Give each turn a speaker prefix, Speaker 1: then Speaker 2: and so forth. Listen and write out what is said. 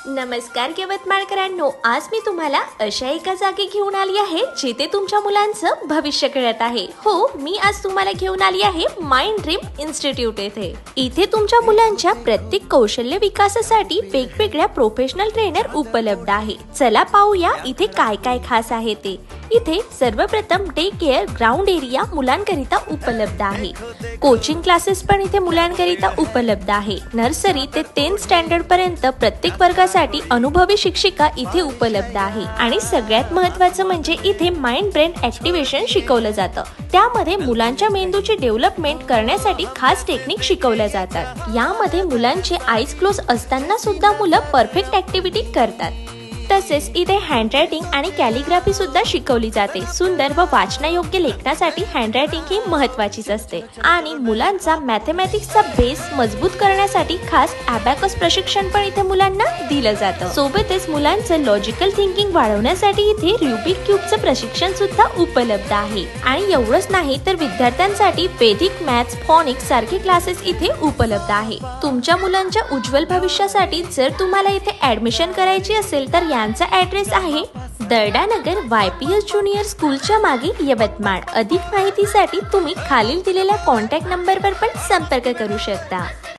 Speaker 1: नमस्कार यवतमाळकरांनो, आज मी तुम्हाला अशा एका जागी घेऊन आली आहे जिथे तुमच्या मुलांचं भविष्य घडत आहे। हो, मी आज तुम्हाला घेऊन आली आहे माइंड ड्रीम इन्स्टिट्यूट येथे। इथे तुमच्या मुलांच्या प्रत्येक कौशल्य विकासासाठी वेगवेगळ्या प्रोफेशनल ट्रेनर उपलब्ध आहे। चला पाहूया इथे काय काय खास आहे ते। इथे सर्वप्रथम डे केअर ग्राउंड एरिया मुलांकरिता उपलब्ध आहे। कोचिंग क्लासेस पण इथे मुलांकरिता उपलब्ध आहे। नर्सरी ते 10th स्टँडर्ड पर्यंत प्रत्येक वर्गासाठी अनुभवी शिक्षिका इथे उपलब्ध आहे। आणि सगळ्यात महत्त्वाचं म्हणजे इथे माइंड ब्रेन ऍक्टिव्हेशन शिकवलं जातं। त्यामध्ये मुलांच्या मेंदूची डेव्हलपमेंट करण्यासाठी खास टेक्निक शिकवल्या जातात। यामध्ये मुलांचे आईज क्लोज असताना सुद्धा मुलं परफेक्ट ऍक्टिव्हिटी करतात। तसेच इथे हँडरायटिंग आणि कॅलिग्राफी सुद्धा शिकवली जाते। सुंदर व वाचनायोग्य लेखनासाठी हँडरायटिंग ही महत्त्वाचीच असते। आणि मुलांचा मॅथमॅटिक्सचा बेस मजबूत करण्यासाठी खास अबॅकस प्रशिक्षण पण इथे मुलांना दिलं जातं। सोबतच मुलांचं लॉजिकल थिंकिंग वाढवण्यासाठी इथे रुबिक क्यूबचं प्रशिक्षण सुद्धा उपलब्ध आहे। आणि एवढंच नाही तर विद्यार्थ्यांसाठी वैदिक मॅथ्स, फोनिक्स सारखे क्लासेस इथे उपलब्ध आहे। तुमच्या मुलांच्या उज्ज्वल भविष्यासाठी जर तुम्हाला इथे ऍडमिशन करायची असेल तर यांचा ऍड्रेस आहे दर्डा नगर YPS ज्युनियर स्कूलच्या मागे यवतमाळ। अधिक माहितीसाठी तुम्ही खालील दिलेल्या कॉन्टॅक्ट नंबरवर पण संपर्क करू शकता।